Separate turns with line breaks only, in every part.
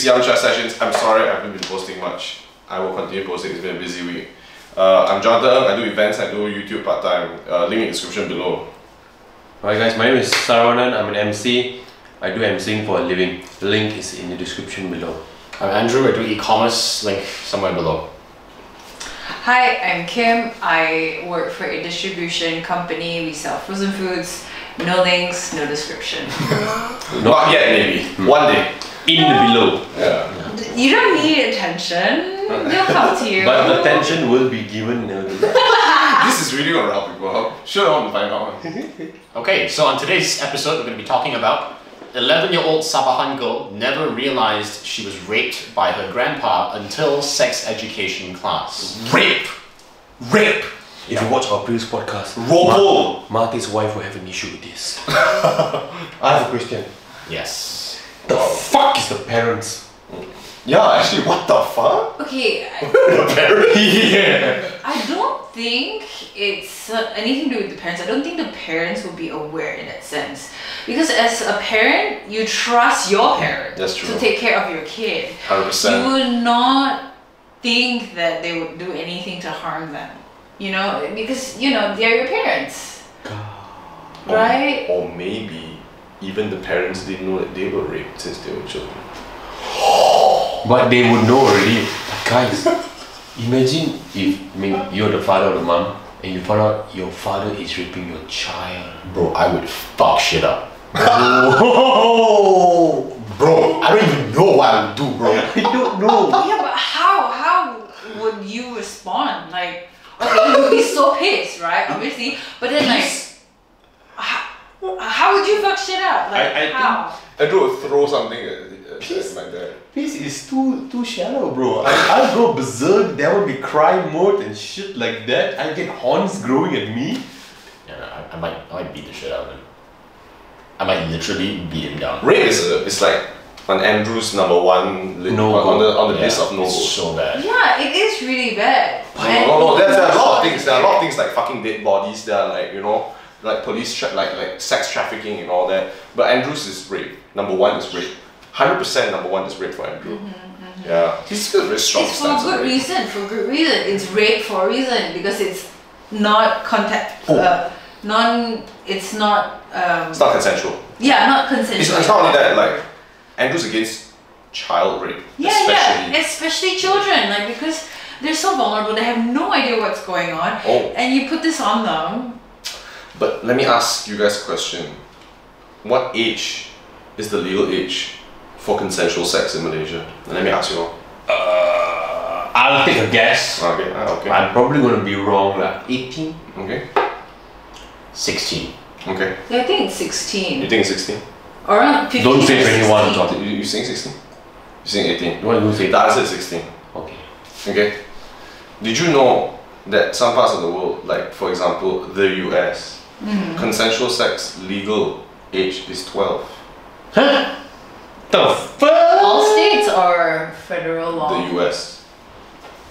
week's Young Chat Sessions. I'm sorry I haven't been posting much. I will continue posting, it's been a busy week. I'm Jonathan, I do events, I do YouTube part-time. Link in the description below.
Alright guys, my name is Saravanan, I'm an MC. I do MCing for a living. The link is in the description below.
I'm Andrew, I do e-commerce, link somewhere below.
Hi, I'm Kim. I work for a distribution company. We sell frozen foods. No links, no description.
Not yet, maybe. One day.
In the below.
Yeah.
You don't need attention. They'll come to you.
But the attention will be given.
This is really gonna help people. Sure, I want to find out.
Okay, so on today's episode, we're going to be talking about 11-year-old Sabahan girl never realized she was raped by her grandpa until sex education class.
Rape! Rape!
If you watch our previous podcast,
Robo!
Marty's wife will have an issue with this. I have a question.
Yes.
The fuck is the parents?
Yeah, actually, what the fuck?
Okay,
The parents?
Yeah.
I don't think it's anything to do with the parents. I don't think the parents will be aware in that sense. Because as a parent, you trust your parent
That's true.
to take care of your kid.
100%.
You would not think that they would do anything to harm them. You know, because, you know, they're your parents. Right?
Or maybe even the parents didn't know that they were raped since they were children.
But they would know already. But guys, imagine if you're the father or the mom and you find out your father is raping your child.
Bro, I would fuck shit up.
Oh,
Bro, I don't even know what I would do, bro.
I don't know.
Yeah, but how would you respond? Like, okay, you'd be so pissed, right? Obviously, but then like, how would you fuck shit up? Like,
I
how?
Andrew would throw something at my dad.
This is too shallow, bro. I'll go berserk. There will be cry mode and shit like that. I get horns growing at me.
Yeah, I might beat the shit out of him. I might literally beat him down.
Rape is like on Andrew's number one on the list of no
it's
goes.
so bad.
Yeah, it is really bad.
No, there are a lot of things. There are a lot of things like fucking dead bodies. There are like, you know, like police like sex trafficking and all that. But Andrew's is rape. Number one is rape. 100% number one is rape for Andrew. Yeah, he's got a very strong
It's for
stance on
good
rape.
reason. For good reason. It's rape for a reason because it's not contact. It's not.
It's not consensual.
Yeah, not consensual.
It's not only that. Like Andrew's against child rape,
especially children. Like because they're so vulnerable, they have no idea what's going on, and you put this on them.
But let me ask you guys a question. What age is the legal age for consensual sex in Malaysia? And let me ask you all.
I'll take a guess.
Okay, okay.
I'm probably gonna be wrong, like 18.
Okay.
16.
Okay.
Yeah, I think it's 16.
You think it's 16?
Or around 15.
Don't say
or
21,
16.
John.
You saying 16? You saying 18?
You want to say
The answer is 16.
Okay.
Okay. Did you know that some parts of the world, like for example the US, consensual sex legal age is 12?
Huh? The fuck?
All states or federal law?
The US.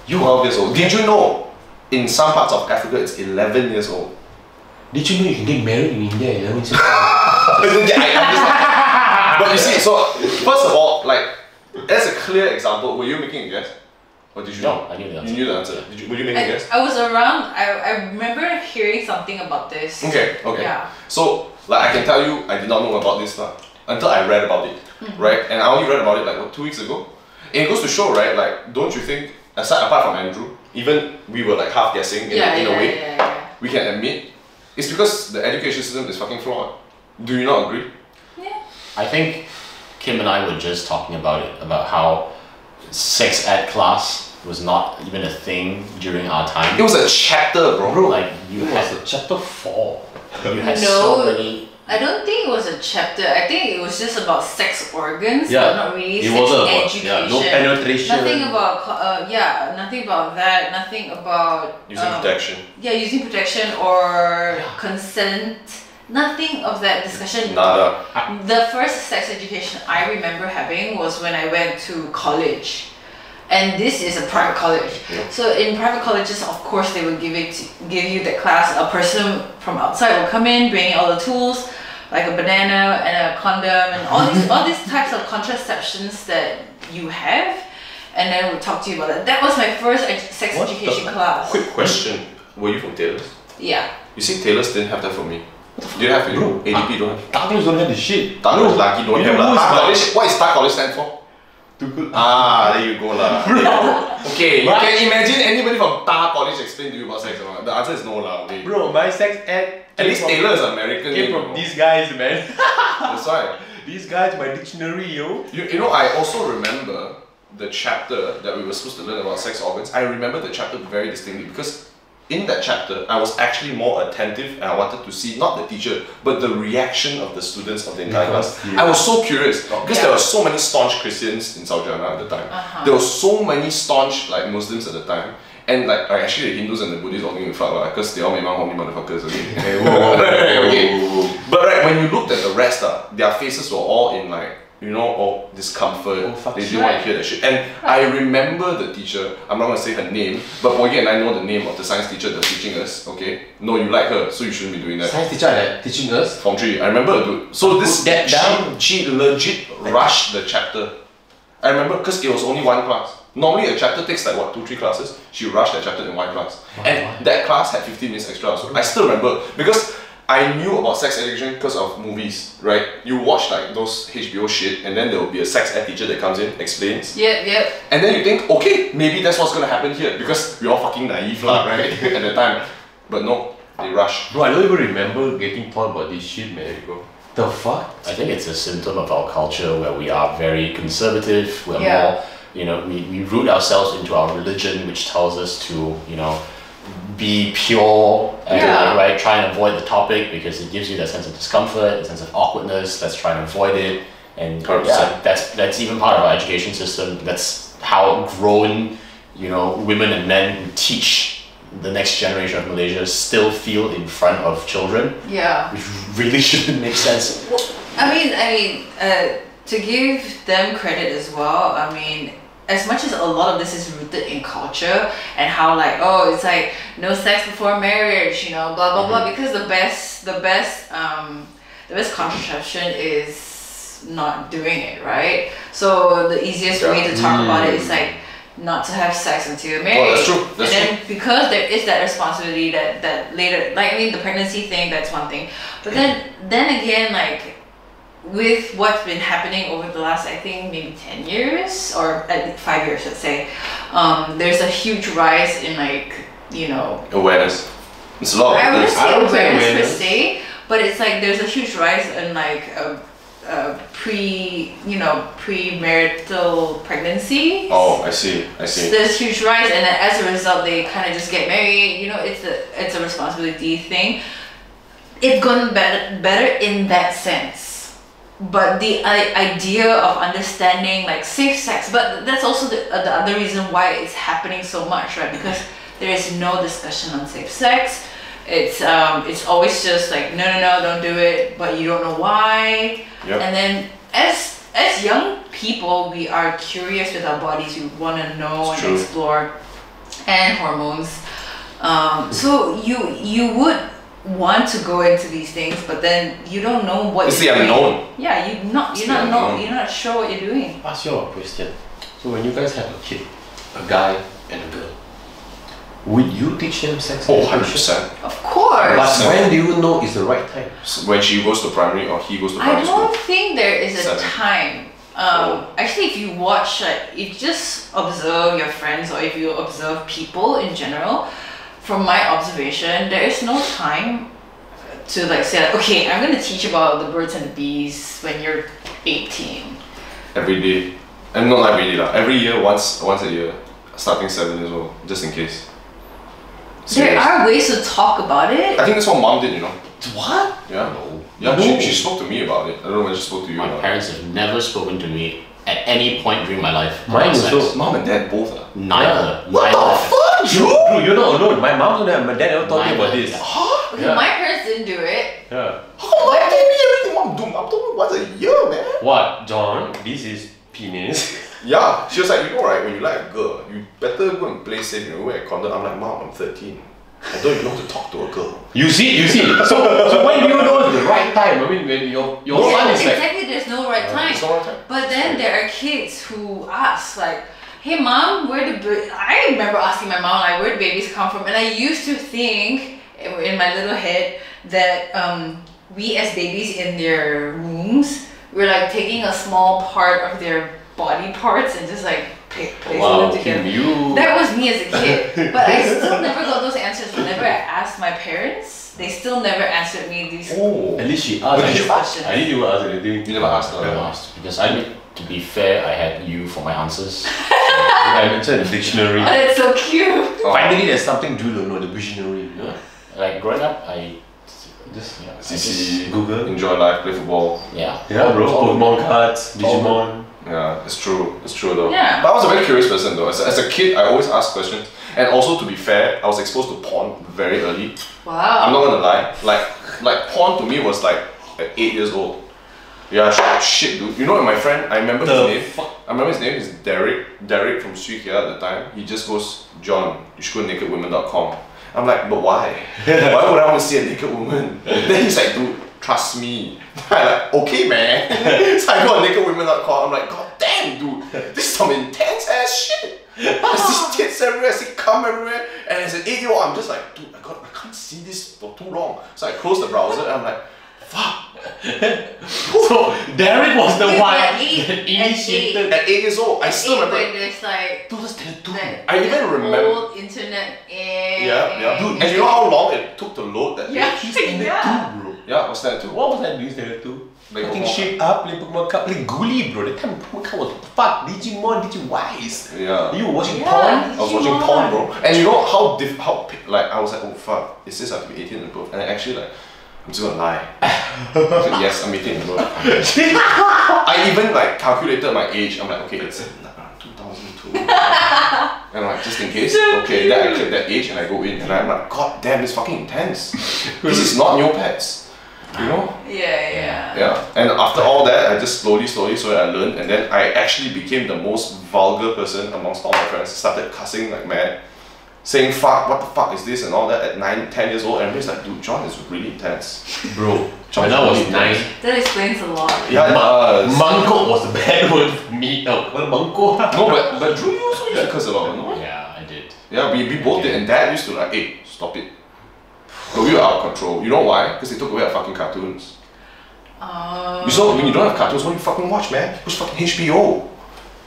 12 years old. Did you know in some parts of Africa it's 11 years old?
Did you know you can get married in India? I mean,
But you see, so first of all, like that's a clear example. Were you making a guess? Or did you know?
I knew the answer.
You knew the answer. Were you making a guess?
I was around. I remember hearing something about this.
Okay.
Yeah.
So, like, I can tell you, I did not know about this until I read about it, right? And I only read about it like what, 2 weeks ago. And it goes to show, right? Like, don't you think, apart from Andrew, even we were like half guessing in a way, we can admit it's because the education system is fucking flawed. Do you not agree?
Yeah.
I think Kim and I were just talking about it, about how sex ed class was not even a thing during our time.
It was a chapter, bro.
Like you had
chapter 4.
You had so many.
I don't think it was a chapter. I think it was just about sex organs,
Yeah.
but not really
It
sex
wasn't about,
education.
no penetration.
Nothing about nothing about that. Nothing about
Using protection.
Yeah, using protection or consent. Nothing of that discussion.
Nada.
The first sex education I remember having was when I went to college. And this is a private college.
Yep.
So in private colleges, of course, they will give you the class. A person from outside will come in, bring in all the tools. like a banana and a condom and all these types of contraceptions that you have, and then we'll talk to you about that. That was my first sex education class.
Quick question: were you from Taylor's?
Yeah.
You see, Taylor's didn't have that for me. Do you have it?
Bro,
ADP don't have.
Douglas don't have the shit.
Douglas Lucky don't
you
have.
know
Lah.
who's
What is Star College stand for?
Too good.
Ah, there you go lah. Okay, you can imagine anybody from Tar College explain to you about sex or not? The answer is no lah. Okay.
Bro, my sex ed
At least Taylor is American.
came from these guys, man.
That's why.
These guys, my dictionary, yo.
You know, I also remember the chapter that we were supposed to learn about sex organs. I remember the chapter very distinctly because in that chapter, I was actually more attentive and I wanted to see not the teacher, but the reaction of the students of the entire class. I was so curious because there were so many staunch Christians in Saudi Arabia at the time. There were so many staunch like Muslims at the time. And like actually the Hindus and the Buddhists all giving a fuck because they all made horny motherfuckers, okay? Okay. But right, when you looked at the rest, their faces were all in like, you know, discomfort. They didn't want to hear that shit. And I remember the teacher, I'm not gonna say her name, but Boyke and I know the name of the science teacher that's teaching us, okay? No, you like her, so you shouldn't be doing that.
Science teacher that teaching us?
Form 3, I remember, dude. So this,
that down.
she legit rushed the chapter. I remember because it was only one class. Normally a chapter takes like what, 2-3 classes. She rushed that chapter in one class. And that class had 15 minutes extra. So I still remember because I knew about sex education because of movies, right? You watch like those HBO shit and then there will be a sex ed teacher that comes in, explains.
Yep.
And then you think, okay, maybe that's what's gonna happen here because we're all fucking naive lah, right? At the time. But no, they rush.
Bro, I don't even remember getting taught about this shit, man. Bro. The fuck?
I think it's a symptom of our culture where we are very conservative. We're more, you know, we root ourselves into our religion, which tells us to, you know, be pure and right, try and avoid the topic because it gives you that sense of discomfort, a sense of awkwardness. Let's try and avoid it. And that's even part of our education system. That's how grown, you know, women and men who teach the next generation of Malaysia still feel in front of children.
Yeah.
Which really shouldn't make sense.
Well, I mean, to give them credit as well, I mean, as much as a lot of this is rooted in culture and how like, oh, it's like no sex before marriage, you know, blah blah blah, because the best contraception is not doing it, right? So the easiest way to talk about it is like not to have sex until you're married.
Oh, that's true. That's
and then because there is that responsibility that later, like I mean, the pregnancy thing, that's one thing, but then again, like with what's been happening over the last, I think maybe 10 years or 5 years, let's say, there's a huge rise in like, you know,
awareness. It's a lot.
I wouldn't say awareness per
awareness.
se, but it's like there's a huge rise in like premarital pregnancy.
Oh, I see.
There's huge rise, and then as a result, they kind of just get married. You know, it's a responsibility thing. It's gotten better in that sense. But the idea of understanding like safe sex, but that's also the other reason why it's happening so much, right? Because there is no discussion on safe sex. It's always just like no, don't do it, but you don't know why.
Yep.
And then as young people, we are curious with our bodies. We want to know and explore, and hormones. So you would want to go into these things, but then you don't know what
it's
you're
the
doing.
unknown.
Yeah, you're not sure what you're doing.
Ask you a question. So when you guys have a kid, a guy and a girl, would you teach them sex?
Oh,
education?
100%.
Of course.
But when do you know is the right time?
When she goes to primary or he goes to
I
primary school.
don't think there is a
7.
time. Actually, if you watch, if you just observe your friends or if you observe people in general, from my observation, there is no time to like say, like, okay, I'm gonna teach about the birds and the bees when you're 18.
Every day. And not every day lah. Every year, once a year, starting 7 years old, just in case.
There are ways to talk about it.
I think that's what mom did, you know.
What?
Yeah.
No.
Yeah,
No.
she spoke to me about it. I don't know when she spoke to you
My
about it.
parents have never spoken to me at any point during my life.
Mine
about sex.
also.
Mom and dad both are.
Neither.
What the fuck,
Bro, you're not alone. My mom and my dad never told me about this.
Huh?
Okay,
Yeah.
my parents didn't do it.
Yeah.
How mom told me everything mom do? Mom told me once a year, man.
What, John? This is penis.
Yeah, she was like, you know right, when you like a girl, you better go and play safe, you know, wear a condom. I'm like, mom, I'm 13. I don't even know how to talk to a girl.
You see. So when do you know it's the right time? I mean, when your son is like.
Exactly, there's no right time.
There's no right time.
But then there are kids who ask like, "Hey mom, I remember asking my mom like, where do babies come from?" And I used to think in my little head that we as babies in their wombs, we're like taking a small part of their body parts and just like placing them together. That was me as a kid. But I still never got those answers. Whenever I asked my parents, they still never answered me these
At least she asked.
questions.
I didn't even ask anything.
You never asked her.
I asked because to be fair, I had you for my answers.
I mentioned the dictionary.
Oh, that's so cute.
Finally, there's something Drew don't know, the dictionary.
Like growing up, I just
CC,
Google.
enjoy life, play football.
yeah.
Yeah, bro. Pokemon cards, Digimon.
Yeah, it's true. It's true though.
Yeah.
But I was a very curious person though. As a kid, I always asked questions. And also, to be fair, I was exposed to porn very early.
Wow.
I'm not gonna lie. Like porn to me was like at 8 years old. Yeah, shit, dude. You know my friend? I remember his name. I remember his name is Derek. Derek from Suikia at the time. He just goes, "John, you should go to nakedwomen.com." I'm like, but why? Why would I want to see a naked woman? Then he's like, dude, trust me. I'm like, okay, man. So I go on nakedwomen.com. I'm like, god damn, dude, this is some intense ass shit. I see tits everywhere, I see cum everywhere, and as an 8-year-old, I'm just like, dude, I can't see this for too long. So I close the browser and I'm like, fuck.
So Derek was the one
at
that
8,
initiated.
At 8 years old, I still
When
remember.
there's like
Those tattoo.
that,
I even
that
remember-
old internet.
Yeah. Dude, and you know how long it took to load that
Yeah.
page?
Yeah.
Bro.
Yeah, what's that too?
What was I doing there too?
Like
Fucking
Pokemon
shape up, play Pokemon Cup, play Ghoulie, bro. That time Pokemon Cup was fuck Digimon, Digiwise.
Yeah.
You were watching
Yeah.
porn?
I was watching porn, bro. And you know how like I was like, oh fuck, it says I have to be 18 and above. And I actually like, I'm just gonna lie. I said, yes, I'm 18 and above. I even like calculated my age. I'm like, okay, it's around 2002. And like, just in case, okay, then I click that age and I go in and I'm like, god damn, it's fucking intense. This is not Neopets. You know?
Yeah.
Yeah. And after all that, I just slowly I learned, and then I actually became the most vulgar person amongst all my friends. Started cussing like mad, saying fuck, what the fuck is this and all that at 9, 10 years old. And everybody's like, dude, John is really intense.
Bro,
John
when
is
I was
really
9,
intense.
That explains a lot.
Yeah, it does.
Manko was the bad word for me. What Manko?
No, but Drew, you also used to curse a lot, no?
Yeah, I did.
Yeah, we both did, and Dad used to like, hey, stop it. But we were out of control. You know why? Because they took away our fucking cartoons. You saw, when you don't have cartoons, what do you fucking watch, man? Who's fucking HBO?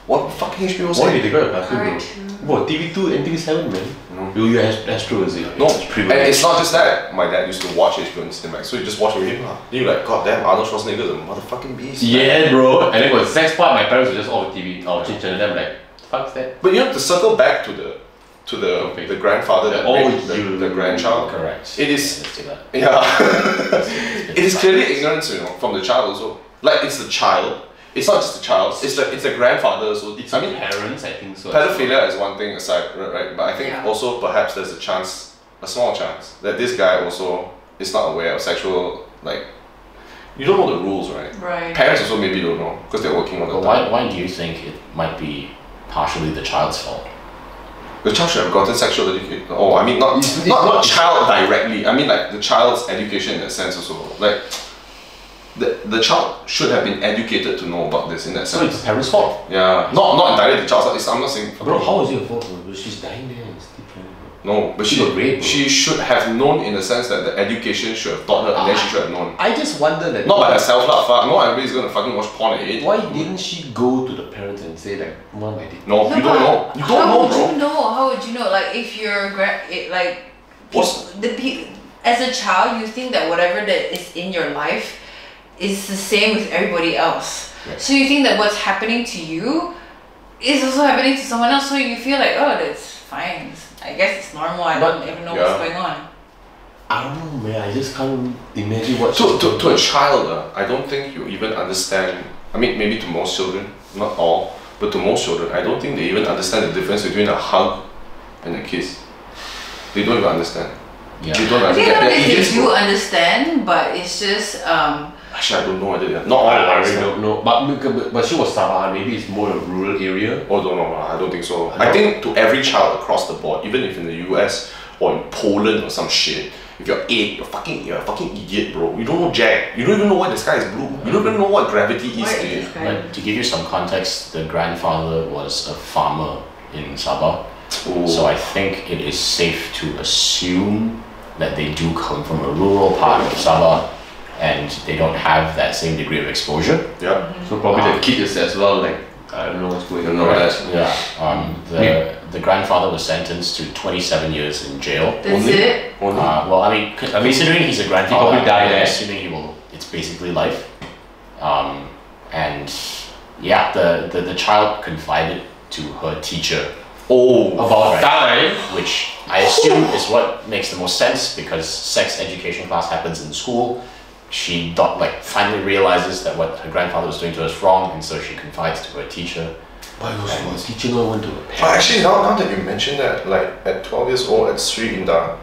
What fucking HBO
Why
say?
did they got a cartoon, bro?
Cartoon.
What, TV2 and TV7, man?
No.
You Astro, is it?
No,
It's
and
privileged.
it's not just that. My dad used to watch HBO and Cinemax, so you just watch with him. Then you're like, god damn, Arnold Schwarzenegger is a motherfucking beast. man."
Yeah, bro. And then when sex part, my parents were just off the TV. I'll change channel. I'm like, fuck's that?
But you have to circle back to the grandfather that raped the grandchild.
Correct.
It is-
Let's do that.
Yeah. It is clearly ignorance, you know, from the child also. Like, it's the child. It's not just the child. It's the grandfather also.
It's
I mean,
parents, I think so.
pedophilia is one thing aside, right? But I think
Yeah.
also perhaps there's a small chance, that this guy also is not aware of sexual, like, you don't know the rules, right?
Right.
Parents also maybe don't know because they're working all the
But
time.
why do you think it might be partially the child's fault?
The child should have gotten sexual education. Oh, I mean not
It's
not
not-
child directly. I mean like the child's education in that sense also. Like the child should have been educated to know about this in that
So it's
sense.
the parents' fault.
Yeah, not entirely the child's fault. I'm not saying.
Bro, how is it your fault, bro? She's dying there and still trying, bro.
No, but
She got raped, bro.
she should have known in the sense that the education should have taught her, and then she should have known.
I just wonder that.
Not by herself, lah. Fuck. Not everybody's gonna fucking watch porn at 8.
Why didn't she go to the parents and say like, Mom, I did?
No, you don't know. You don't
How
know,
would
bro.
you know? How would you know? Like if you're
What's-
as a child, you think that whatever that is in your life is the same with everybody else.
Yeah.
So you think that what's happening to you is also happening to someone else. So you feel like, oh, that's fine. I guess it's normal. I don't even know
yeah.
what's going on.
I don't know, man. I just can't imagine what.
To a child, I don't think you even understand. I mean, maybe to most children, not all, but to most children, I don't think they even understand the difference between a hug and a kiss. They don't even understand.
Yeah.
They don't
I think
understand. They're
nowadays
idiots,
they do
bro.
understand, but it's just
Actually, I don't know whether not all
I really
understand.
don't know. But she was Sabah. Maybe it's more a rural area.
Oh, don't know. I don't think so.
I
I
don't-
think to every child across the board, even if in the US or in Poland or some shit. If you're 8, you're a fucking idiot, bro. You don't know jack. You don't even know why the sky is blue. You don't even know what gravity is.
But to give you some context, the grandfather was a farmer in Sabah.
Ooh.
So I think it is safe to assume that they do come from a rural part of Sabah and they don't have that same degree of exposure.
Yeah.
So probably the kid is as well, like, I don't know what's going on.
Yeah. The grandfather was sentenced to 27 years in jail.
That's it?
Well, I mean, considering he's a grandfather,
probably died there.
assuming he will, it's basically life. And yeah, the child confided to her teacher
About time.
which I assume is what makes the most sense because sex education class happens in school. She finally realizes that what her grandfather was doing to her is wrong, and so she confides to her teacher.
But it was teaching her one to her parents.
Actually, now that you mention that, like at 12 years old at Sri Indah,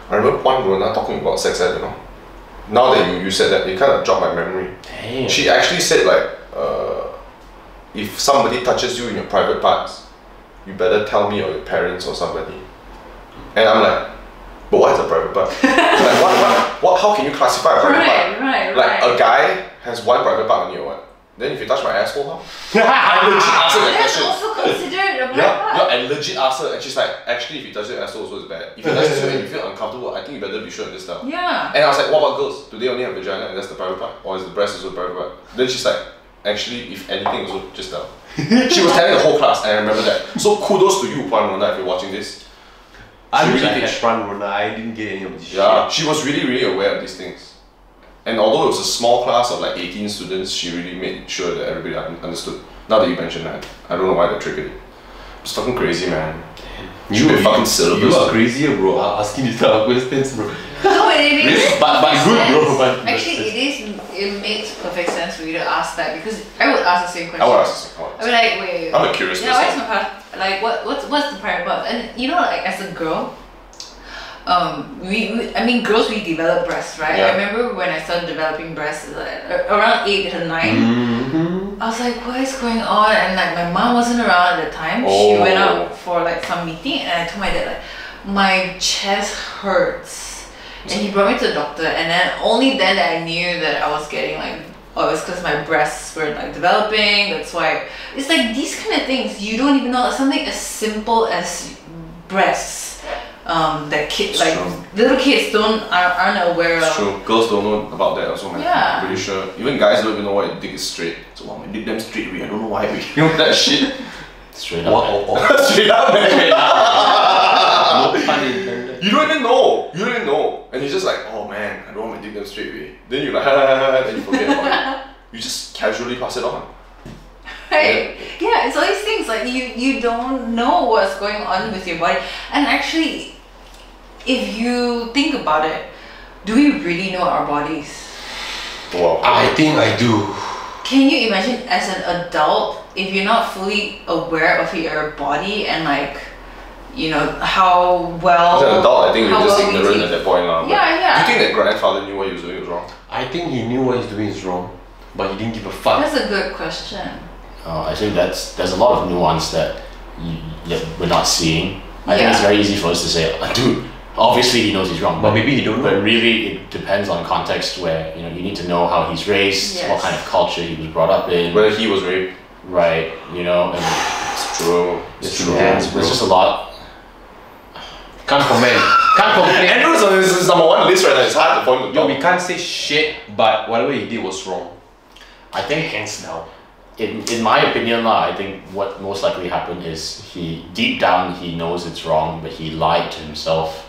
I remember Puan Rona talking about sex ed, Now that you said that, it kind of jogged my memory.
Damn.
She actually said like, if somebody touches you in your private parts, you better tell me or your parents or somebody. And I'm like, but what is a private part? Like what? How can you classify a private part?
Right.
Like a guy has one private part on you or what? Then if you touch my asshole, how? I legit asked her that
That's
question.
also considered a private
Yeah,
part.
I legit asked her, and she's like, actually, if you touch your asshole, also is bad. If you touch you and you feel uncomfortable, I think you better be sure of this stuff.
Yeah.
And I was like, what about girls? Do they only have vagina and that's the private part? Or is the breast also the private part? Then she's like, actually, if anything, also just tell. She was telling the whole class, and I remember that. So kudos to you, Puan Rona, if you're watching this.
I
She
wish
really
I
did.
had run Rona. I didn't get any of this
Yeah, she was really aware of these things. And although it was a small class of like 18 students, she really made sure that everybody understood. Now that you mention that, I don't know why they triggered it. It's fucking crazy, man. You be fucking syllabus.
You are crazier, bro. Asking these type of questions, bro.
No, it is.
But good, bro. But
Actually, it makes perfect sense for you to ask that because I would ask the same question.
I would ask this.
I would like, wait.
I'm a curious
Yeah, what's
person.
my part? Like, what's the private part? And you know, like as a girl, girls we develop breasts, right?
Yeah.
I remember when I started developing breasts, like, around 8 to 9.
Mm-hmm.
I was like, what is going on? And like my mom wasn't around at the time. She
Oh.
went out for like some meeting, and I told my dad like, my chest hurts, and he brought me to the doctor, and then only then that I knew that I was getting like, oh, it's because my breasts were like developing. That's why it's like these kind of things you don't even know. Something as simple as breasts. That
It's
like
true.
little kids aren't aware
It's
of.
true. Girls don't know about that also, man.
Yeah.
I'm pretty sure. Even guys don't even know why your dick is straight. So, wow, my dick damn straight, I don't know why. You know that shit?
Straight up.
Straight up, man.
No pun intended.
You don't even know. You don't even know. And you're just like, oh man, I don't want my dick damn straight. Then you're like, then you forget about it. You just casually pass it on.
Right? Yeah, it's all these things like you don't know what's going on with your body. And actually, if you think about it, do we really know our bodies?
Wow.
I think I do.
Can you imagine as an adult if you're not fully aware of your body and like, you know, how well.
As an adult, I think you're
how
just
well we
ignorant
take-
at that point now.
Yeah.
Do you think that grandfather knew what he was doing was wrong?
I think he knew what he's doing is wrong, but he didn't give a fuck.
That's a good question.
I think there's a lot of nuance that we're not seeing. I think it's
Yeah.
very easy for us to say, dude, obviously he knows he's wrong.
But maybe he don't
But
know.
really, it depends on context where, you know, you need to know how he's raised,
Yes.
what kind of culture he was brought up in,
Whether he was raped.
right, you know, and
It's true.
It's
true.
intense, bro.
there's just a lot.
Can't comment. Can't complain.
Andrew's on his number one list right now. It's hard to point the
Yo,
top.
we can't say shit, but whatever he did was wrong.
I think
Hands down.
in my opinion, I think what most likely happened is he, deep down, he knows it's wrong, but he lied to himself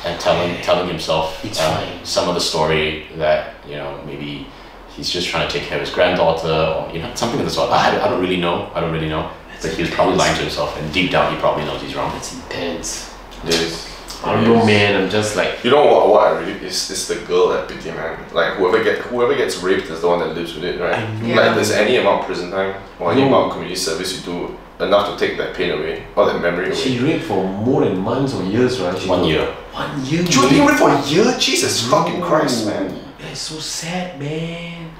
and telling himself
It's fine.
some of the story that, you know, maybe he's just trying to take care of his granddaughter or, you know, something of the sort. I don't really know. But he was probably lying to himself, and deep down he probably knows he's wrong.
It's intense.
It is.
I don't know, man. I'm just like,
You know what I really is the girl at pity, man. Like whoever gets raped is the one that lives with it, right?
I know.
Like there's any amount of prison time or any
No.
amount of community service you do enough to take that pain away or that memory away.
she raped for more than months or years, right?
1 year.
1 year.
She was being raped for a year? Jesus fucking Christ, man.
That's so sad, man.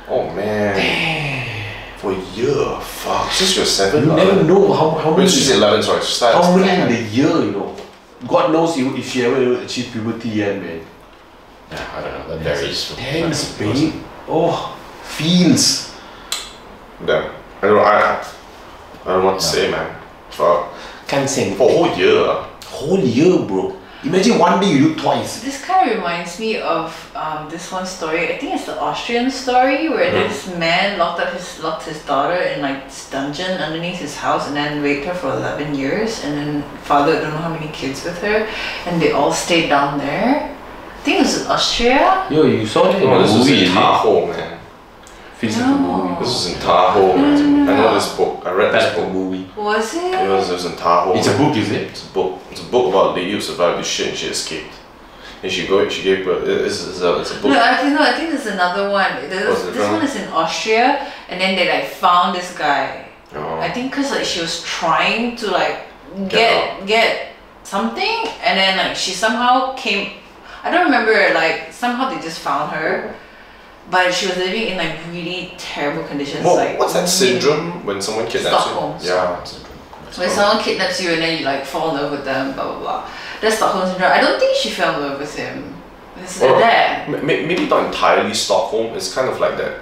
Oh man. For a year, fuck. Since you're 7,
You never know how
Wait,
many.
she's 11, sorry. She started
How
as
many in the year, you know? God knows if she ever achieved puberty yet, man.
Yeah, I don't know. That varies. from
Thanks,
person to person.
babe. Oh, feels.
Damn. I don't know what to say, man. For
Can't sing.
a whole year.
Whole year, bro. Imagine one day you do twice.
This kind of reminds me of this one story. I think it's the Austrian story where this man locked his daughter in like this dungeon underneath his house and then raped her for 11 years, and then fathered don't know how many kids with her, and they all stayed down there. I think it was in Austria.
Yo, you saw that in
No,
the
this was
movie,
in
is it?
Tahoe, man.
Feels like a
No.
movie.
This was in Tahoe, man. I know this book. I read this
That's a
book.
movie.
Was it?
It was in Tahoe.
It's a book, is it?
It's a book. It's a book about a lady who survived this shit and she escaped. And she gave birth. It's a book.
No, I think there's another one. This
from?
one is in Austria, and then they like found this guy.
Oh.
I think because like she was trying to like get something, and then like she somehow came. I don't remember. Like somehow they just found her, but she was living in like really terrible conditions.
Well,
like
what's that syndrome when someone kidnaps
Stockholm.
you? Yeah.
When someone kidnaps you and then you like fall in love with them, blah blah blah. That's Stockholm syndrome. I don't think she fell in love with him. It's like
Or
that.
Maybe not entirely Stockholm. It's kind of like that.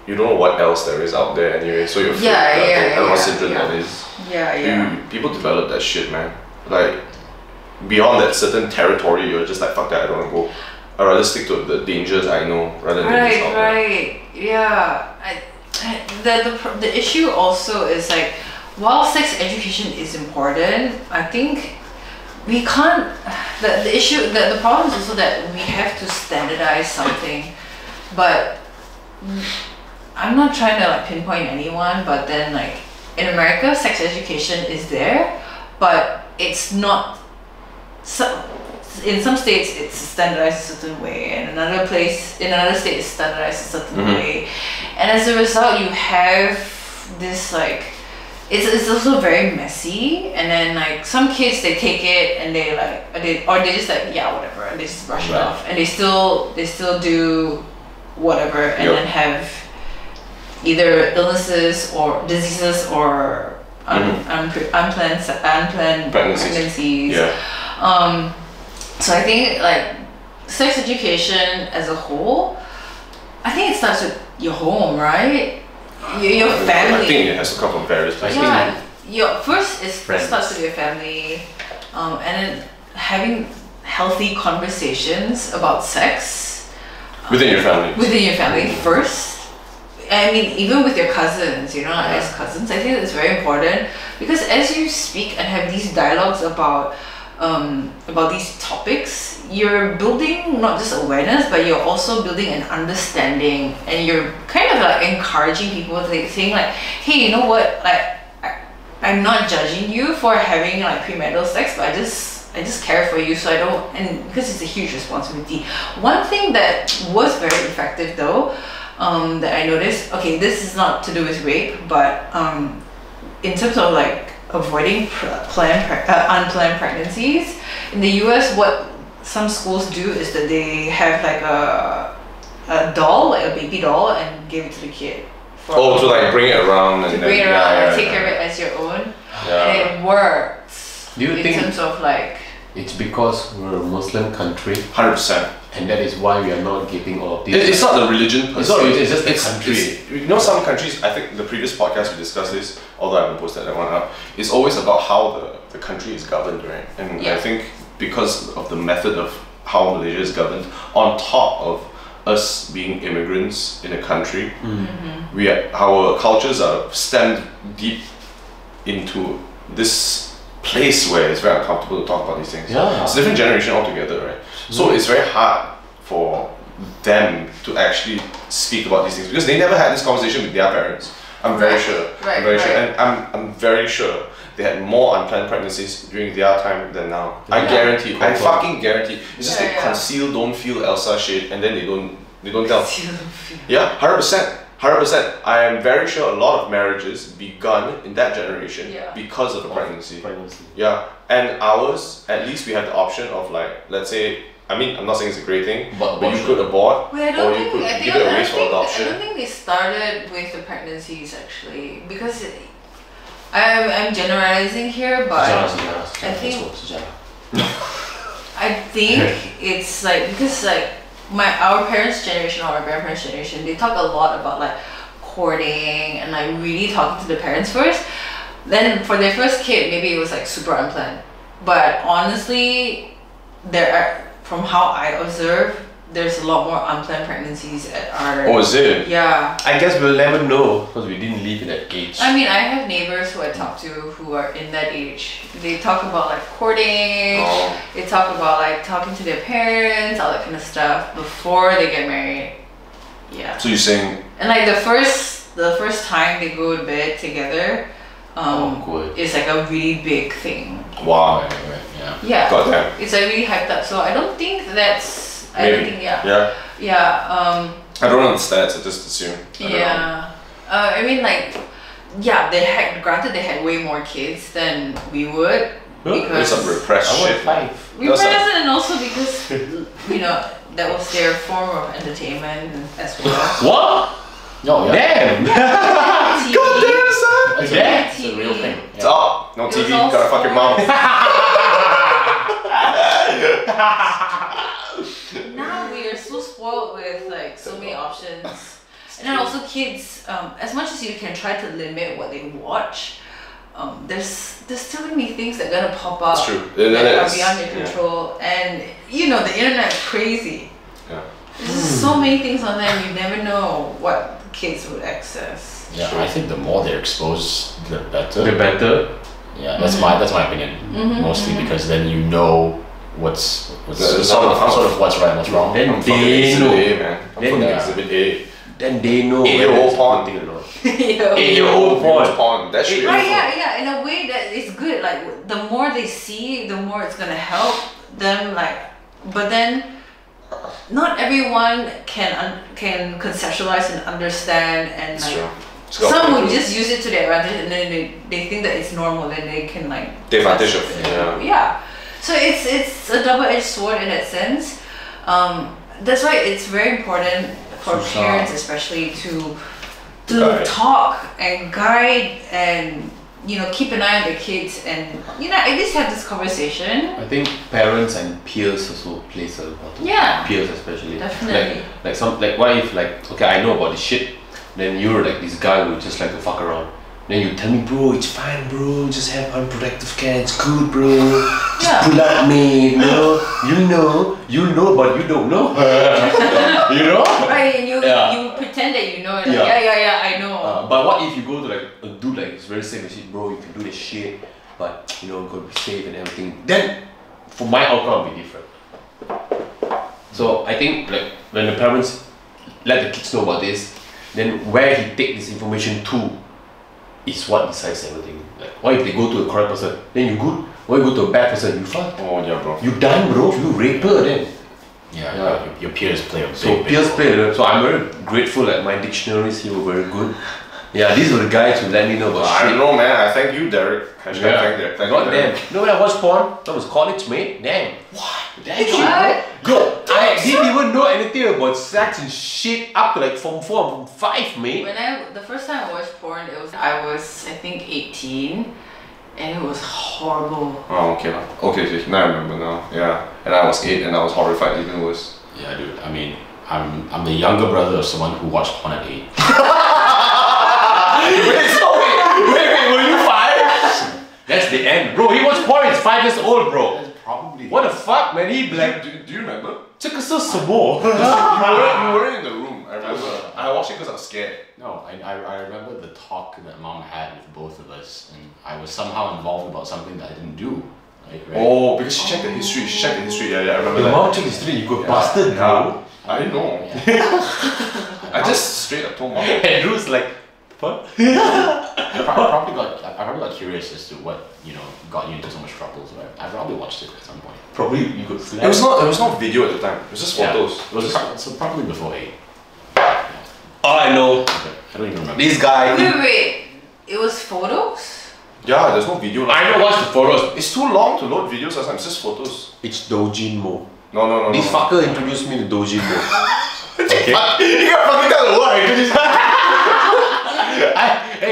You don't know what else there is out there anyway, so you're afraid. I don't know what syndrome that is.
Yeah.
People develop that shit, man. Like beyond that certain territory, you're just like fuck that. I don't want to go. I'd rather stick to the dangers I know rather than this out there.
Right. Yeah. The issue also is like, while sex education is important, I think we can't. The problem is also that we have to standardize something, but I'm not trying to like pinpoint anyone, but then like in America, sex education is there, but it's not. So in some states it's standardized a certain way, and in another state it's standardized a certain way, and as a result you have this like it's also very messy, and then like some kids they take it and they just like yeah whatever, and they just brush it off, and they still do whatever, and then have either illnesses or diseases or unplanned pregnancies.
Yeah.
So I think like sex education as a whole, I think it starts with your home, right? Your family.
I think it has to come from various places.
Yeah, first it starts with your family, and then having healthy conversations about sex
Within your family.
Within your family first. I mean, even with your cousins, you know, as cousins, I think it's very important, because as you speak and have these dialogues about these topics, you're building not just awareness, but you're also building an understanding, and you're kind of like encouraging people to saying like, hey, you know what, like I'm not judging you for having like premarital sex, but I just care for you, so I don't, and because it's a huge responsibility. One thing that was very effective though, that I noticed, okay, this is not to do with rape, but in terms of like avoiding unplanned pregnancies, in the US, what some schools do is that they have like a doll, like a baby doll, and give it to the kid.
To like bring it around and
bring it around and take care of it as your own. And it works.
Do you
in
think
terms of like
it's because we're a Muslim country
100%.
and that is why we are not giving all of this?
It's not the religion per
It's not
se.
religion, it's just the country.
You know, some countries, I think the previous podcast we discussed this, although I haven't posted that one up, it's always about how the country is governed, right? And I think because of the method of how Malaysia is governed, on top of us being immigrants in a country, our cultures are stemmed deep into this place where it's very uncomfortable to talk about these things.
Yeah.
It's a different generation altogether, right? So it's very hard for them to actually speak about these things because they never had this conversation with their parents. I'm very sure. I'm very sure. And I'm very sure they had more unplanned pregnancies during their time than now. I guarantee. I fucking guarantee. It's just they conceal, don't feel Elsa shit, and then they don't tell. Yeah, 100%. 100%. I am very sure a lot of marriages begun in that generation because of the pregnancy. Yeah, and ours, at least we have the option of like, let's say, I mean, I'm not saying it's a great thing, but you could abort, or you could give it away for adoption.
I don't think they started with the pregnancies actually, because I'm generalizing here, but I think I think it's like because like our parents' generation or our grandparents' generation, they talk a lot about like courting and like really talking to the parents first. Then for their first kid, maybe it was like super unplanned. But honestly, from how I observe, there's a lot more unplanned pregnancies at our...
Oh, is it?
Yeah.
I guess we'll never know because we didn't live in that age.
I mean, I have neighbors who I talk to who are in that age. They talk about like courting, they talk about like talking to their parents, all that kind of stuff before they get married. Yeah.
So you're saying...
And like the first time they go to bed together, is like a really big thing.
Wow.
Right, yeah.
Yeah.
Goddamn.
It's like really hyped up. So I don't think that's...
Maybe.
I don't think, yeah.
I don't know the stats, I just assume.
I mean like, yeah, granted they had way more kids than we would. Because
some repressed shit.
Repressed and also because, you know, that was their form of entertainment as well.
What?
No,
damn!
God damn, son!
It's a real thing.
It's up. No TV, gotta fuck your mom.
Now we are so spoiled with like so many options. And then also kids, as much as you can try to limit what they watch, there's still many things that are gonna pop up
That's true.
that are beyond your control. And you know, the internet is crazy.
Yeah.
There's so many things on there and you never know what kids would access.
Yeah, I think the more they're exposed, the better.
The better.
Yeah, that's my opinion. Mostly because then you know what's sort of what's right and what's wrong.
Then
I'm they know, man. I'm fucking exhibit A.
Then they know.
8-year-old porn.
8-year-old porn.
That shit.
Right, yeah. In a way that is good. Like the more they see, the more it's gonna help them. Like, but then not everyone can conceptualize and understand and like. Some would just use it to their advantage and then they think that it's normal and they can like...
Take advantage of it.
Yeah. So it's a double-edged sword in that sense. That's why it's very important for parents especially to talk and guide and you know keep an eye on their kids and you know at least have this conversation.
I think parents and peers also plays a part.
Yeah.
Peers especially.
Definitely.
Like what if like okay I know about this shit. Then you're like this guy who just like to fuck around. Then you tell me, bro, it's fine, bro. Just have unprotective care. It's good, bro. Just pull out me, you know, but you don't know. You know?
Right, and you pretend that you know it. Like, I know.
But what if you go to like a dude like it's very safe and shit, bro? You can do this shit, but you know, gotta be safe and everything. Then, for my outcome, will be different. So I think like when the parents let the kids know about this. Then where he take this information to is what decides everything. Like, what if they go to the correct person? Then you good. What if you go to a bad person? You fuck.
Oh yeah, bro.
You done, bro. You rape her then.
Yeah. Your peers play a big
role. So I'm very grateful that my dictionaries here were very good. Yeah, these were the guys who let me know about shit.
I don't know, man. I thank you, Derek. Thank Derek.
God damn. You know when I watched porn? That was college, mate. Damn. What? That shit, bro. Yo, I didn't even know anything about sex and shit up to like Form 4 and Form 5, mate.
The first time I watched porn, I was I think 18, and it was horrible.
Oh, okay. Okay, now I remember now. Yeah, and I was 8 and I was horrified even worse.
Yeah, dude. I mean, I'm the younger brother of someone who watched porn at 8.
Wait, were you 5? That's the end, bro. He watched porn. He's 5 years old, bro.
Probably.
What the fuck, man? He like.
Do you remember?
这个是什么?
You weren't in the room. I remember. I watched it because I was scared.
No, I remember the talk that mom had with both of us, and I was somehow involved about something that I didn't do. Like, right?
Oh, because she checked the history. Yeah, I remember
Your
that.
mom checked history. You got busted, bro.
I didn't know. I just straight up told mom.
And Drew's like, what?
I probably got curious as to what got you into so much trouble. So I probably watched it at some point.
Probably you could slap.
There was no video at the time. It was just photos.
It was so probably before 8.
All I know,
I don't even remember.
this guy.
Wait. It was photos?
Yeah, there's no video.
I don't watch the photos.
It's too long to load videos last time. It's just photos.
It's Dojinmo.
No.
This fucker introduced me to Dojinmo. Okay.
You got fucking tell the word.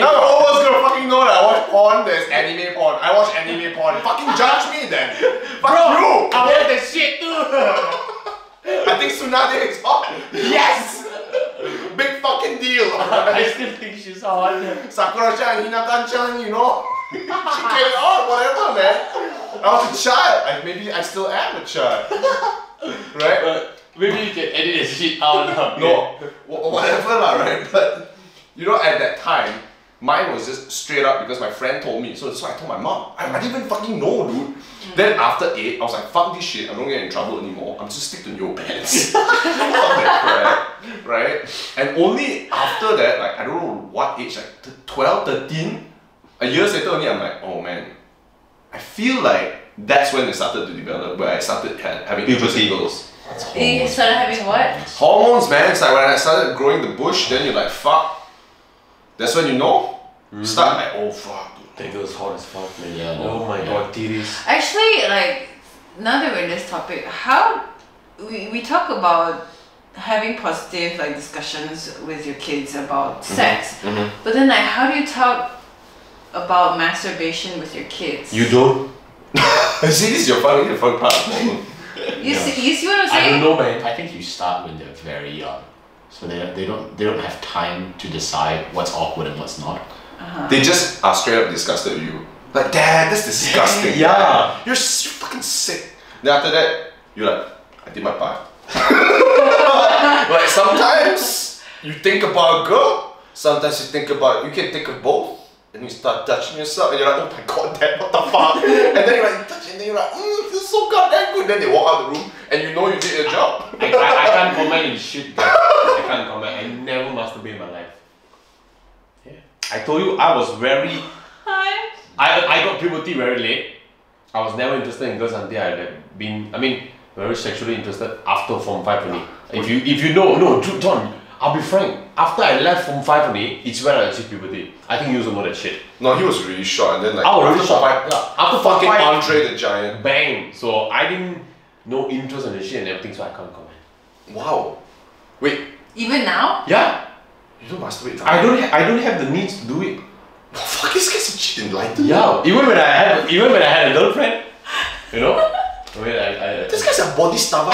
Now the whole world's gonna fucking know that I watch porn, there's anime porn. I watch anime porn. Fucking judge me then. Fuck you!
I want that shit too.
I think Tsunade is hot. Yes! Big fucking deal,
I
alright?
still think she's hot.
Sakura-chan, Hinata-chan, you know? She get it on, whatever, man. I was a child. Maybe I still am a child. Right?
Maybe you can edit this shit out now.
No, whatever lah, right? But you know, at that time, mine was just straight up because my friend told me. So that's why I told my mom. I didn't even fucking know, dude. Then after 8, I was like, fuck this shit. I don't get in trouble anymore. I'm just stick to Neopets. Fuck that crap, right? And only after that, like I don't know what age, like 12, 13, a year later only, I'm like, oh man, I feel like that's when it started to develop, where I started having interest in girls.
You started having what?
Hormones, man. It's like when I started growing the bush, then you're like, fuck. That's when you know. Start like, oh fuck.
That girl's hot as fuck, man.
Yeah,
oh my god, titties.
Actually, like, now that we're in this topic, how we talk about having positive like discussions with your kids about sex, but then like, how do you talk about masturbation with your kids?
You don't?
See, this is your fun part.
You see what I'm saying?
I don't know, man.
I think you start when they're very young, so they don't have time to decide what's awkward and what's not.
They just are straight up disgusted with you. Like, Dad, that's disgusting.
Yeah.
Dad. You're fucking sick. Then after that, you're like, I did my part. Like sometimes you think about a girl, sometimes you think about, you can think of both. And you start touching yourself and you're like, oh my god, Dad, what the fuck? And then you're like, touch, and then you're like, it feels so goddamn good. Then they walk out the room and you know you did your job.
I can't comment in shit, guys. I can't comment. I never masturbate in my life. Yeah. I told you I was very... I got puberty very late. I was never interested in girls until I had been... very sexually interested after Form 5 only. If you know... No, John, I'll be frank. After I left Form 5 only, it's when I achieved puberty. I think you also know that shit.
No, he was really short and then like...
I was really
after
short.
Form 5,
Yeah. After Form
fucking
5,
Andre the Giant.
bang. So I didn't know interest in the shit and everything, so I can't comment.
Wow. Wait,
Even now?
Yeah.
you don't masturbate?
I don't have the needs to do it.
Fuck, this guy's a cheat enlightened.
Yeah. Even when I had a girlfriend, you know.
This guy's a body stubber.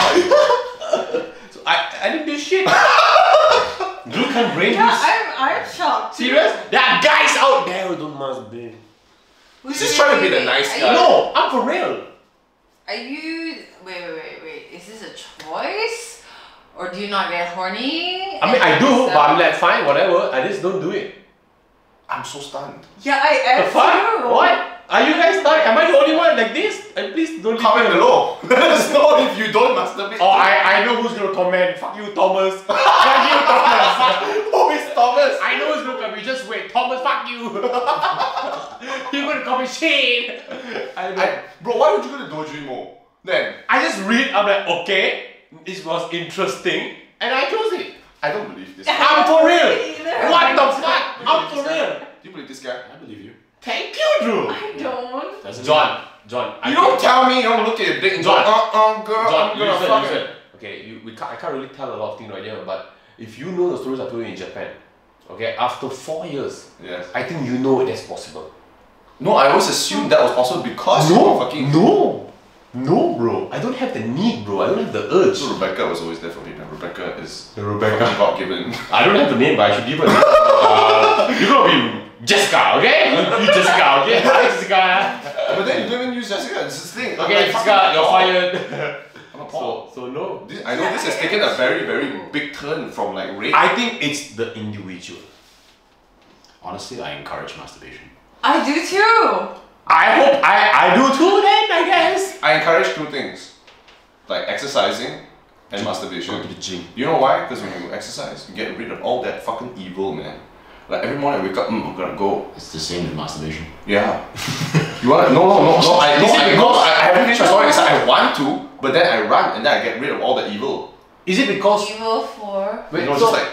So I didn't do shit. You can't brain
Yeah,
this.
I'm shocked.
Serious? There are guys out there who don't masturbate.
He's just trying to be the nice guy.
No, I'm for real.
Are you... Wait. Is this a choice? Or do you not get horny?
I mean, I do, but I'm like, fine, whatever. I just don't do it.
I'm so stunned.
Yeah, I am
The fuck?
too.
What? Are you guys stuck? Am I the only one like this? And please don't leave
Comment
me
below.
alone.
Let us know if you don't masturbate.
Oh, I know who's gonna comment. Fuck you, Thomas. Fuck you, Thomas.
Who is Thomas?
I know who's gonna comment. Just wait. Thomas, fuck you. You're gonna comment shit.
Bro, why would you go to Dojimo? Then
I just read. I'm like, okay, this was interesting, and I chose it.
I don't believe this.
I'm for real.
Either.
What the fuck? I'm for real.
Do you believe this guy?
I believe you.
Thank you, Drew.
I don't.
Doesn't
John. I
You don't tell me you don't look at your dick and go,
John.
girl,
John,
I'm gonna
listen,
fuck
listen.
it.
Okay, I can't really tell a lot of things right here, but if you know the stories I told you in Japan, okay, after 4 years,
Yes.
I think you know it is possible.
No, I always assumed that was possible because you were fucking.
No, bro. I don't have the need, bro. I don't have the urge.
So Rebecca was always there for me. Man. Rebecca is
Rebecca.
God given.
I don't have the name, but I should give her a name. You're gonna be Jessica, okay? You Jessica, okay? Hi, Jessica.
But then you don't even use Jessica. It's this thing.
Okay, Jessica, you're fired.
I'm a Paul.
So no.
I know this has taken a very, very big turn from like rape.
I think it's the individual.
Honestly, I encourage masturbation.
I do too.
I hope I do too then, I guess.
I encourage 2 things, like exercising and masturbation.
Go to the gym.
You know why? Because when you exercise, you get rid of all that fucking evil, man. Like every morning I wake up, I'm gonna go.
It's the same with masturbation.
Yeah. You want? No. I haven't finished my story. It's like I want to, but then I run and then I get rid of all the evil.
Is it because
Evil for...
You know,
so,
just like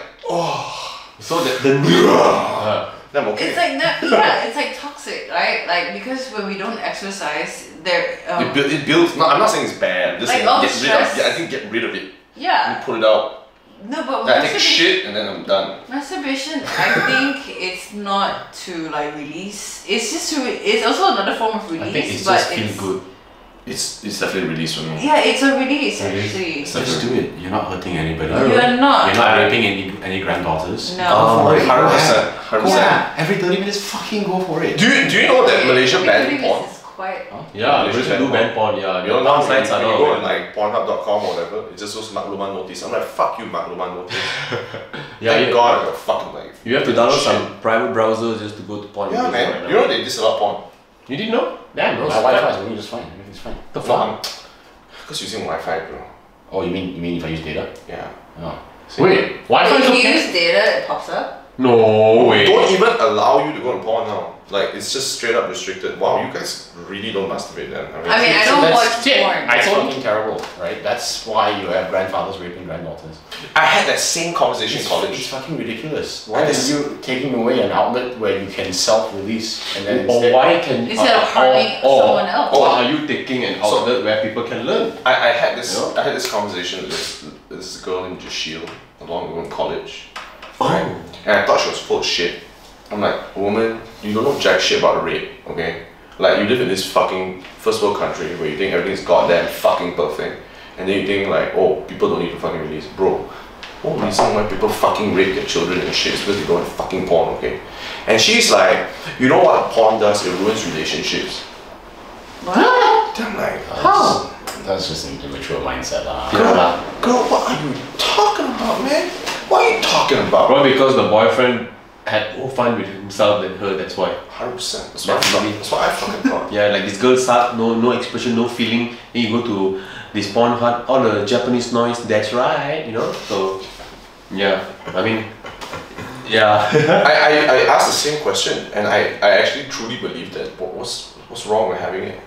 so the need
then I'm okay.
It's like that, yeah, it's like toxic, right? Like, because when we don't exercise, there...
it builds. No, I'm not saying it's bad. I'm just
Like
saying
all the
get rid of.
stress.
Yeah, I think get rid of it.
yeah.
You pull it out.
No, but
Then I take a shit and then I'm done.
masturbation, I think it's not to like release. It's just to. It's also another form of release.
I think it's
but
just feel good.
It's definitely released for me.
Yeah, it's a release actually.
Just do it. You're not hurting anybody.
You're not.
You're not raping any granddaughters.
No.
Go for it.
100%. 100%.
Yeah. Every 30 minutes, fucking go for it.
Do you know that Malaysia banned porn?
It's quite.
Yeah,
Malaysia
Malaysia do ban porn. Yeah,
You know,
the
now
porn sites are
when you
not.
go on like pornhub.com or whatever, it just shows Makluman notice. I'm like, fuck you, Makluman notice.
Yeah,
Thank
you,
God I got fucking like.
you have to download
shit.
some private browser just to go to porn.
Yeah,
pages
man.
right now.
You know they disallow porn.
You didn't know? Damn, no.
My Wi-Fi is working just fine. Everything's fine.
The fuck?
Because using Wi-Fi, bro.
Oh, you mean if I use data?
Yeah.
Oh.
Wait, Wi-Fi is
If you
okay?
use data, it pops up.
No way.
Don't even allow you to go on porn now. Like it's just straight up restricted. Wow, you guys really don't masturbate then.
I mean, I don't watch
shit.
porn.
It's fucking terrible, right? That's why you have grandfathers raping granddaughters.
I had that same conversation in
It's
college.
fucking ridiculous. Why
I
are
just-
you taking away an outlet where you can self-release and then
Or
instead,
why can
Instead of harming someone else.
Why are you taking an
So-
outlet where people can learn?
I had this
Yeah.
I had this conversation with this girl named Jashil along with in college.
Oh.
Right? And I thought she was full of shit. I'm like, woman, you don't know jack shit about rape, okay? Like you live in this fucking first world country where you think everything's goddamn fucking perfect. And then you think like, oh, people don't need to fucking release. Bro, whole reason why people fucking rape their children and shit is because they go on fucking porn, okay? And she's like, you know what porn does? It ruins relationships.
What?
Then I'm like,
how? That's just an immature mindset.
girl, what are you talking about, man? What are you talking about?
Probably because the boyfriend had more fun with himself than her, that's why.
100%. That's what I
Definitely.
thought. That's what I fucking thought.
Yeah, like this girl start, no expression, no feeling. Then you go to this porn hut, all the Japanese noise, that's right, you know? So, yeah, I mean, yeah.
I asked the same question, and I actually truly believe that. What's wrong with having it?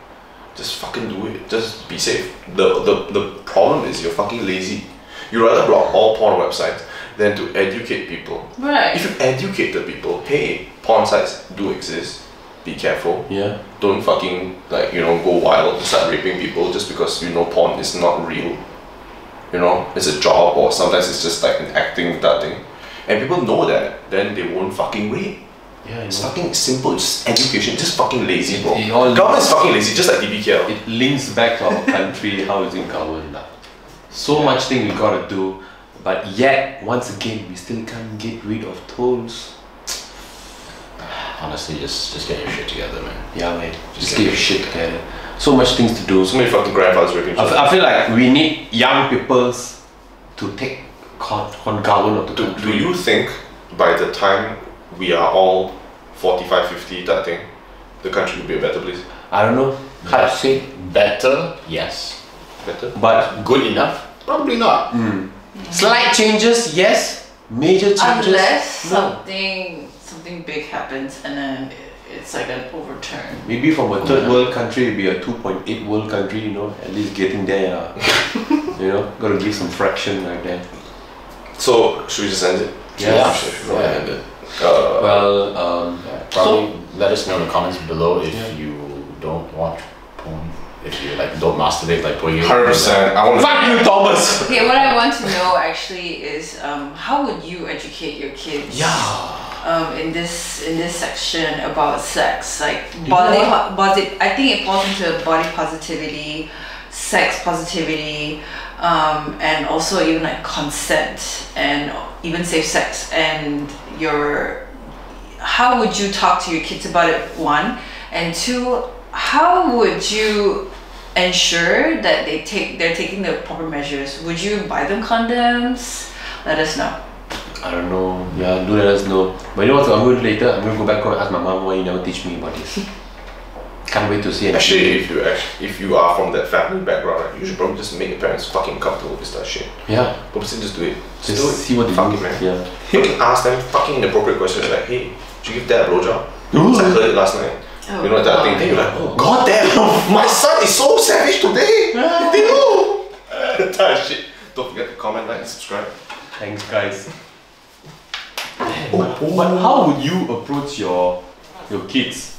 Just fucking do it. Just be safe. The problem is you're fucking lazy. You rather block all porn websites than to educate people.
Right.
If you educate the people, hey, porn sites do exist. Be careful.
Yeah.
Don't fucking like go wild and start raping people just because porn is not real. It's a job, or sometimes it's just like an acting that thing. And people know that, then they won't fucking rape.
Yeah,
It's fucking simple, just education, just fucking lazy, bro.
It all-
Government's fucking lazy, just like DBKL.
It links back to our country, how it's in government. So much thing we gotta do, but yet, once again, we still can't get rid of tolls.
Honestly, just get your shit together, man.
Yeah, man. Just get your shit together. So much things to do.
So many fucking grandfathers raping children.
I feel like we need young people to take government of the
Do
country.
you think by the time we are all 45, 50, that thing, the country will be a better place?
I don't know. Hard to say.
Better, yes.
Better?
But
Good enough? Probably not.
slight changes, yes. Major changes,
Unless
no.
something big happens and then it's like an overturn.
Maybe from a third world country, it'll be a 2.8 world country, at least getting there. Gotta give some fraction right there.
So, should we just end it?
Yeah.
Should we probably end it?
Well,
Yeah, probably let us know in the comments below if
Yeah.
you don't watch porn. If you don't masturbate like Toy.
100%. I want to.
fuck you, Thomas!
Okay, what I want to know actually is how would you educate your kids? In this section about sex, like body, I think it falls into body positivity, sex positivity, and also even like consent and even safe sex. And how would you talk to your kids about it? One, and two, how would you ensure that they're taking the proper measures? Would you buy them condoms? Let us know.
I don't know. Yeah, do let us know. But you know what I'm going to do later? I'm going to go back home and ask my mom why you never teach me about this. Can't wait to see it.
Actually, if you are from that family background, right, you should probably just make your parents fucking comfortable with that shit.
Yeah.
Purposely just do it.
Just
do it.
see what they
Fuck
do.
it, man.
Yeah.
You can ask them fucking inappropriate questions like, hey, did you give dad a blowjob? Because I heard it last night.
Oh,
You know that thing?
God.
Then you're like, oh, god damn, my son is so savage today. They know. That shit. Don't forget to comment, like, and subscribe.
Thanks, guys. But how would you approach your kids